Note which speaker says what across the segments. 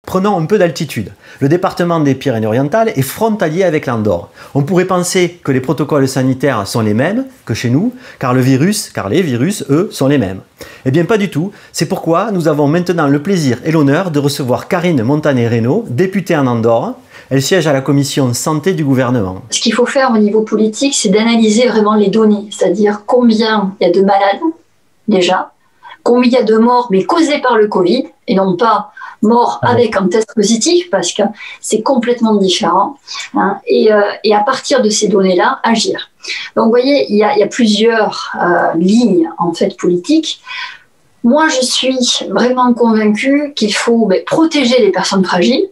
Speaker 1: Prenons un peu d'altitude. Le département des Pyrénées-Orientales est frontalier avec l'Andorre. On pourrait penser que les protocoles sanitaires sont les mêmes que chez nous, car les virus, eux, sont les mêmes. Eh bien pas du tout, c'est pourquoi nous avons maintenant le plaisir et l'honneur de recevoir Karine Montanet-Reynaud, députée en Andorre. Elle siège à la commission santé du gouvernement.
Speaker 2: Ce qu'il faut faire au niveau politique, c'est d'analyser vraiment les données, c'est-à-dire combien il y a de malades, déjà, combien il y a de morts, mais causées par le Covid, et non pas morts avec un test positif, parce que c'est complètement différent, hein, et à partir de ces données-là, agir. Donc, vous voyez, il y a plusieurs lignes, en fait, politiques. Moi, je suis vraiment convaincue qu'il faut protéger les personnes fragiles,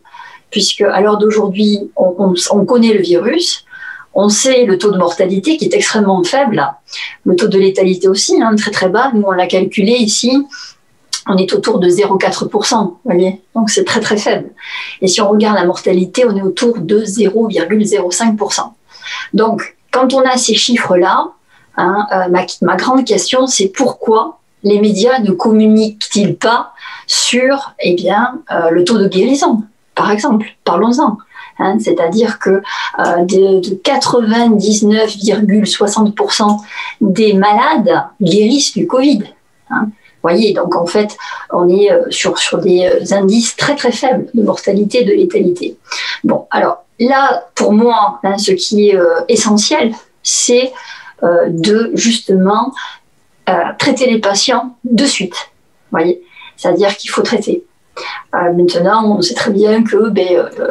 Speaker 2: puisque à l'heure d'aujourd'hui, on connaît le virus, on sait le taux de mortalité qui est extrêmement faible, le taux de létalité aussi, hein, très très bas. Nous, on l'a calculé ici, on est autour de 0,4%, voyez, donc c'est très très faible. Et si on regarde la mortalité, on est autour de 0,05%. Donc, quand on a ces chiffres-là, hein, ma grande question, c'est pourquoi les médias ne communiquent-ils pas sur le taux de guérison, par exemple, parlons-en. Hein, c'est-à-dire que de 99,60% des malades guérissent du Covid. Hein. Vous voyez, donc en fait, on est sur des indices très très faibles de mortalité et de létalité. Bon, alors là, pour moi, hein, ce qui est essentiel, c'est de justement traiter les patients de suite. Vous voyez, c'est-à-dire qu'il faut traiter. Maintenant, on sait très bien que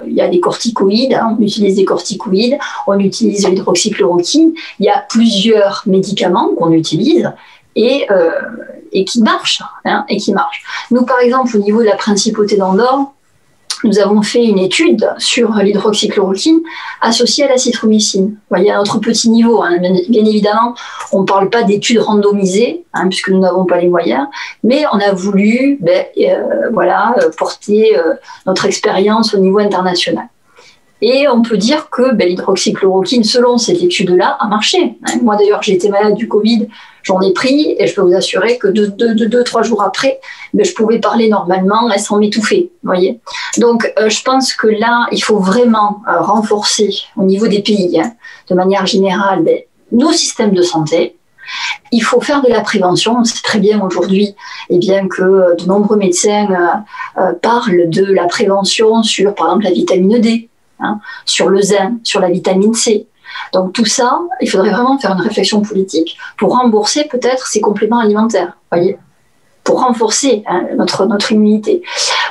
Speaker 2: y a des corticoïdes, hein, on utilise des corticoïdes, on utilise l'hydroxychloroquine, il y a plusieurs médicaments qu'on utilise et qui marchent, hein, et qui marchent. Nous, par exemple, au niveau de la principauté d'Andorre, nous avons fait une étude sur l'hydroxychloroquine associée à l'azithromycine. Vous voyez, à notre petit niveau, hein, bien évidemment, on ne parle pas d'études randomisées, hein, puisque nous n'avons pas les moyens, mais on a voulu porter notre expérience au niveau international. Et on peut dire que l'hydroxychloroquine, selon cette étude-là, a marché. Moi, d'ailleurs, j'ai été malade du Covid, j'en ai pris, et je peux vous assurer que 2-3 jours après, je pouvais parler normalement sans m'étouffer. Voyez. Donc, je pense que là, il faut vraiment renforcer au niveau des pays, hein, de manière générale, nos systèmes de santé. Il faut faire de la prévention. On sait très bien aujourd'hui que de nombreux médecins parlent de la prévention sur, par exemple, la vitamine D. Hein, sur le zinc, sur la vitamine C. Donc tout ça, il faudrait vraiment faire une réflexion politique pour rembourser peut-être ces compléments alimentaires, voyez, pour renforcer, hein, notre immunité.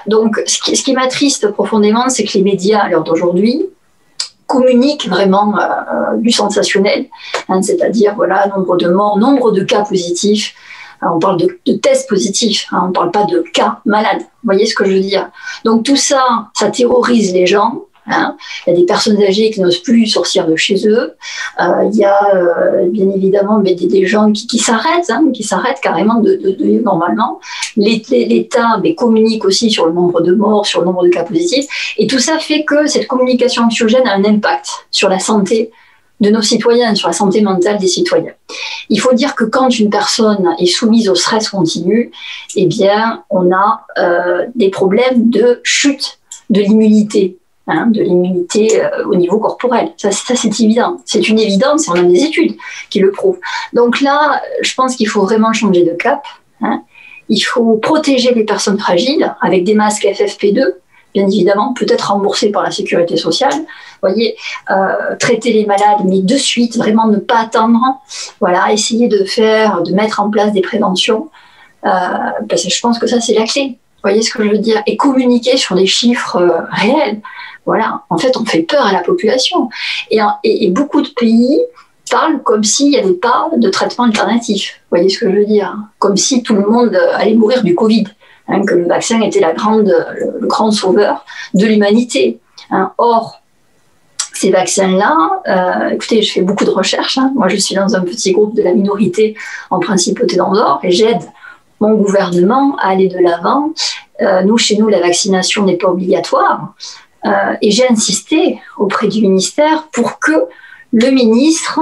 Speaker 2: Donc ce qui m'attriste profondément, c'est que les médias, à l'heure d'aujourd'hui, communiquent vraiment du sensationnel, hein, c'est-à-dire nombre de morts, nombre de cas positifs. On parle de tests positifs, hein, on ne parle pas de cas malades. Vous voyez ce que je veux dire? Donc tout ça, ça terrorise les gens. Hein. Il y a des personnes âgées qui n'osent plus sortir de chez eux. Il y a bien évidemment des gens qui s'arrêtent, hein, qui s'arrêtent carrément de vivre normalement. L'État communique aussi sur le nombre de morts, sur le nombre de cas positifs. Et tout ça fait que cette communication anxiogène a un impact sur la santé de nos citoyens, sur la santé mentale des citoyens. Il faut dire que quand une personne est soumise au stress continu, on a des problèmes de chute de l'immunité. Hein, de l'immunité au niveau corporel. Ça c'est évident. C'est une évidence et on a des études qui le prouvent. Donc là, je pense qu'il faut vraiment changer de cap. Hein. Il faut protéger les personnes fragiles avec des masques FFP2, bien évidemment, peut-être remboursés par la sécurité sociale. Vous voyez, traiter les malades, mais de suite, vraiment ne pas attendre. Voilà, essayer de mettre en place des préventions. Parce que je pense que ça, c'est la clé. Vous voyez ce que je veux dire? Et communiquer sur des chiffres réels. Voilà, en fait, on fait peur à la population. Et beaucoup de pays parlent comme s'il n'y avait pas de traitement alternatif. Vous voyez ce que je veux dire? Comme si tout le monde allait mourir du Covid, hein, que le vaccin était le grand sauveur de l'humanité. Hein. Or, ces vaccins-là, écoutez, je fais beaucoup de recherches. Hein. Moi, je suis dans un petit groupe de la minorité en principauté d'Andorre et j'aide mon gouvernement à aller de l'avant. Chez nous, la vaccination n'est pas obligatoire. Et j'ai insisté auprès du ministère pour que le ministre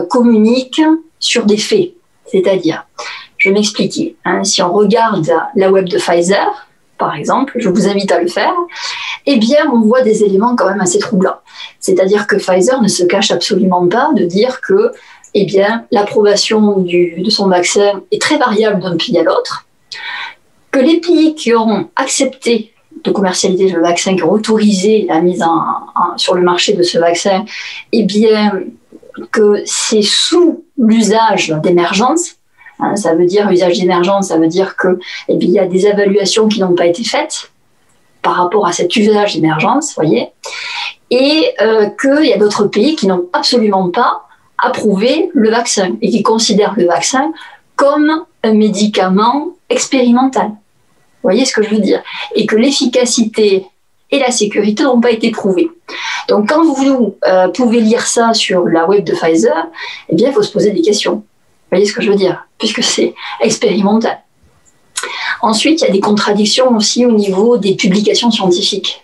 Speaker 2: communique sur des faits. C'est-à-dire, je vais m'expliquer. Hein, si on regarde la web de Pfizer, par exemple, je vous invite à le faire, eh bien, on voit des éléments quand même assez troublants. C'est-à-dire que Pfizer ne se cache absolument pas de dire que, eh bien, l'approbation de son vaccin est très variable d'un pays à l'autre, que les pays qui ont accepté de commercialiser le vaccin, qui ont autorisé la mise sur le marché de ce vaccin, eh bien, que c'est sous l'usage d'émergence. Ça veut dire usage d'émergence, ça veut dire que, eh bien, il y a des évaluations qui n'ont pas été faites par rapport à cet usage d'émergence, voyez, et qu'il y a d'autres pays qui n'ont absolument pas approuvé le vaccin et qui considèrent le vaccin comme un médicament expérimental. Vous voyez ce que je veux dire? Et que l'efficacité et la sécurité n'ont pas été prouvées. Donc quand vous pouvez lire ça sur la web de Pfizer, eh bien il faut se poser des questions. Vous voyez ce que je veux dire? Puisque c'est expérimental. Ensuite, il y a des contradictions aussi au niveau des publications scientifiques.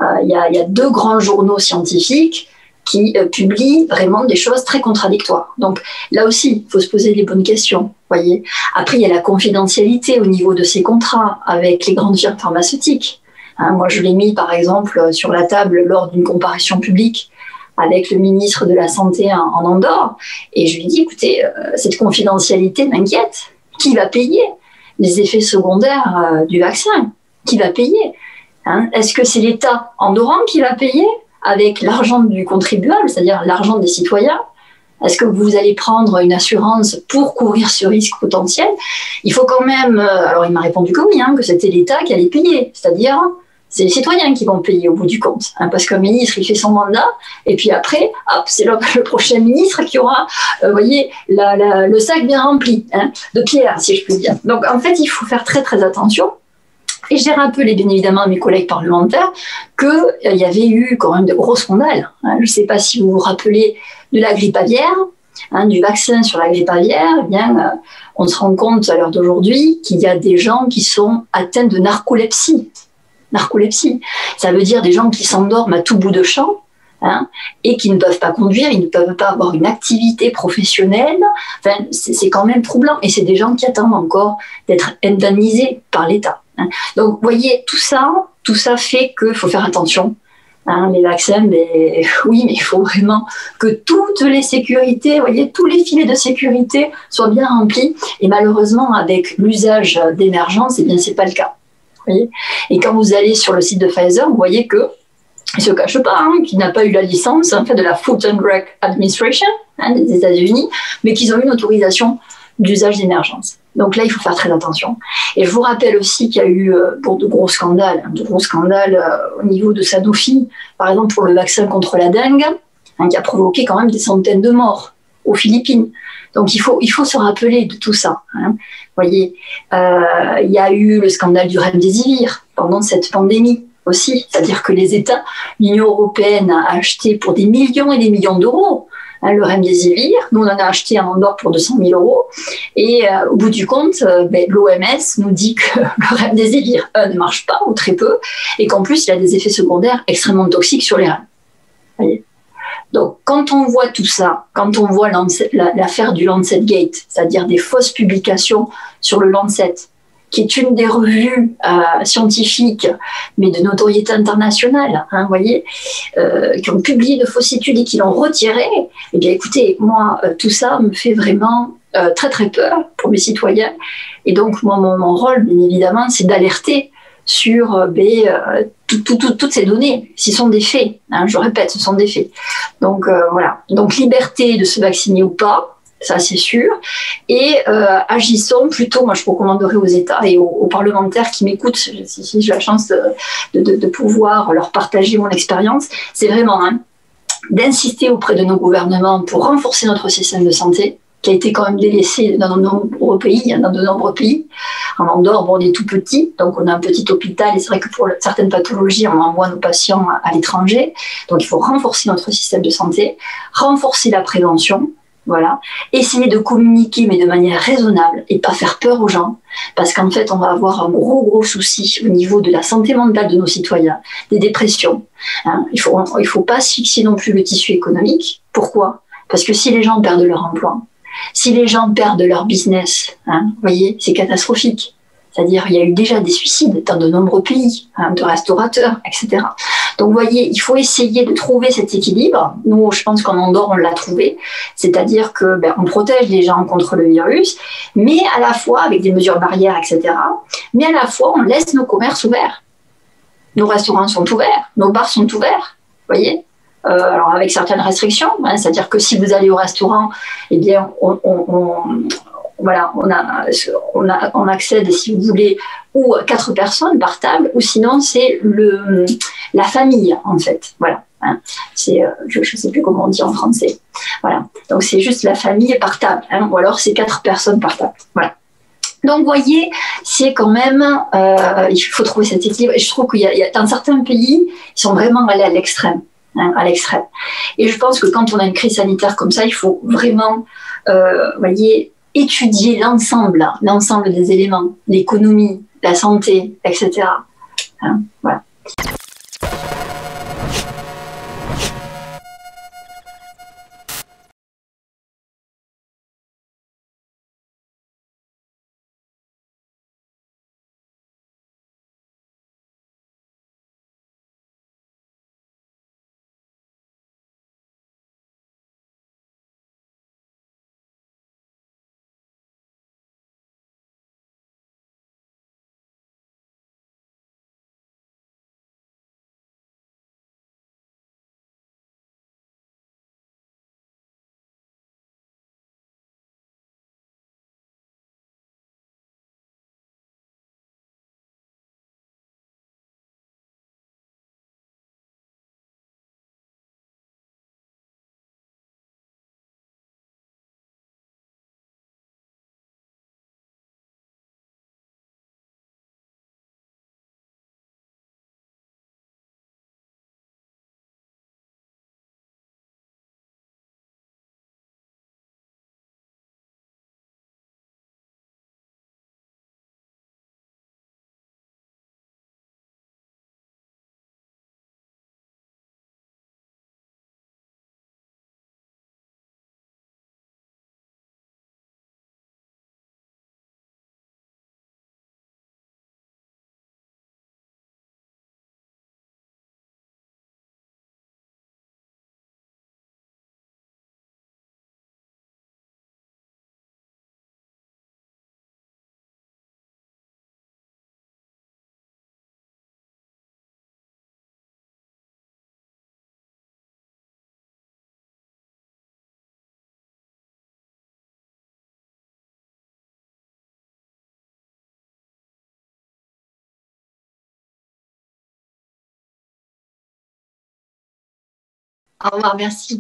Speaker 2: Il y a 2 grands journaux scientifiques qui publient vraiment des choses très contradictoires. Donc là aussi, il faut se poser les bonnes questions. Voyez. Après, il y a la confidentialité au niveau de ces contrats avec les grandes firmes pharmaceutiques. Moi, je l'ai mis, par exemple, sur la table lors d'une comparution publique avec le ministre de la Santé en Andorre. Et je lui ai dit, écoutez, cette confidentialité m'inquiète. Qui va payer les effets secondaires du vaccin? Qui va payer? Est-ce que c'est l'État andorran qui va payer avec l'argent du contribuable, c'est-à-dire l'argent des citoyens? Est-ce que vous allez prendre une assurance pour couvrir ce risque potentiel? Il faut quand même... alors, il m'a répondu que oui, que c'était l'État qui allait payer. C'est-à-dire, c'est les citoyens qui vont payer au bout du compte. Parce qu'un ministre, il fait son mandat, et puis après, hop, c'est le prochain ministre qui aura, voyez, le sac bien rempli de pierres, si je puis dire. Donc, en fait, il faut faire très, très attention. Et j'ai rappelé bien évidemment à mes collègues parlementaires qu'il y avait eu quand même de gros scandales. Je ne sais pas si vous vous rappelez de la grippe aviaire, du vaccin sur la grippe aviaire. Eh bien, on se rend compte à l'heure d'aujourd'hui qu'il y a des gens qui sont atteints de narcolepsie. Narcolepsie, ça veut dire des gens qui s'endorment à tout bout de champ. Et qui ne peuvent pas conduire, ils ne peuvent pas avoir une activité professionnelle. Enfin, c'est quand même troublant. Et c'est des gens qui attendent encore d'être indemnisés par l'État. Donc, vous voyez, tout ça fait qu'il faut faire attention. Les vaccins, oui, mais il faut vraiment que toutes les sécurités, vous voyez, tous les filets de sécurité soient bien remplis. Et malheureusement, avec l'usage d'émergence, eh bien, c'est pas le cas. Vous voyez. Et quand vous allez sur le site de Pfizer, vous voyez que il ne se cache pas, qu'il n'a pas eu la licence en fait, de la Food and Drug Administration des États-Unis, mais qu'ils ont eu une autorisation d'usage d'émergence. Donc là, il faut faire très attention. Et je vous rappelle aussi qu'il y a eu de gros scandales au niveau de Sanofi, par exemple pour le vaccin contre la dengue, qui a provoqué quand même des centaines de morts aux Philippines. Donc il faut se rappeler de tout ça. Vous voyez, il y a eu le scandale du remdesivir pendant cette pandémie aussi, c'est-à-dire que les États, l'Union européenne a acheté pour des millions et des millions d'euros le remdesivir. Nous, on en a acheté en Andorre pour 200 000 euros. Et au bout du compte, l'OMS nous dit que le remdesivir ne marche pas, ou très peu, et qu'en plus, il a des effets secondaires extrêmement toxiques sur les reins. Voyez. Donc, quand on voit tout ça, quand on voit l'affaire du Lancet Gate, c'est-à-dire des fausses publications sur le Lancet, qui est une des revues scientifiques, mais de notoriété internationale, vous voyez, qui ont publié de fausses études et qui l'ont retiré, eh bien écoutez, moi, tout ça me fait vraiment très très peur pour mes citoyens. Et donc, moi, mon rôle, bien évidemment, c'est d'alerter sur toutes ces données, ce sont des faits, je répète, ce sont des faits. Donc voilà, donc liberté de se vacciner ou pas, ça c'est sûr, et agissons plutôt, moi je recommanderais aux États et aux parlementaires qui m'écoutent, si j'ai la chance de pouvoir leur partager mon expérience, c'est vraiment d'insister auprès de nos gouvernements pour renforcer notre système de santé, qui a été quand même délaissé dans de nombreux pays, En Andorre, on est tout petit, donc on a un petit hôpital, et c'est vrai que pour certaines pathologies, on envoie nos patients à l'étranger, donc il faut renforcer notre système de santé, renforcer la prévention, voilà. Essayer de communiquer, mais de manière raisonnable et pas faire peur aux gens, parce qu'en fait, on va avoir un gros souci au niveau de la santé mentale de nos citoyens, des dépressions. Il faut pas asphyxier non plus le tissu économique. Pourquoi? Parce que si les gens perdent leur emploi, si les gens perdent leur business, vous voyez, c'est catastrophique. C'est-à-dire, il y a eu déjà des suicides dans de nombreux pays, hein, de restaurateurs, etc. Donc, vous voyez, il faut essayer de trouver cet équilibre. Nous, je pense qu'en Andorre, on l'a trouvé. C'est-à-dire que on protège les gens contre le virus, mais à la fois avec des mesures barrières, etc. Mais à la fois, on laisse nos commerces ouverts. Nos restaurants sont ouverts, nos bars sont ouverts, vous voyez. Alors avec certaines restrictions, hein, c'est-à-dire que si vous allez au restaurant, eh bien, voilà, on accède, si vous voulez, ou 4 personnes par table, ou sinon c'est la famille, en fait. Voilà. Hein. C'est, je ne sais plus comment on dit en français. Voilà. Donc c'est juste la famille par table, hein, ou alors c'est 4 personnes par table. Voilà. Donc, vous voyez, c'est quand même, il faut trouver cet équilibre. Et je trouve qu'il y a dans certains pays, ils sont vraiment allés à l'extrême. Hein, à l'extrême. Et je pense que quand on a une crise sanitaire comme ça, il faut vraiment, voyez, étudier l'ensemble des éléments, l'économie, la santé, etc. Hein, voilà. Au revoir, merci.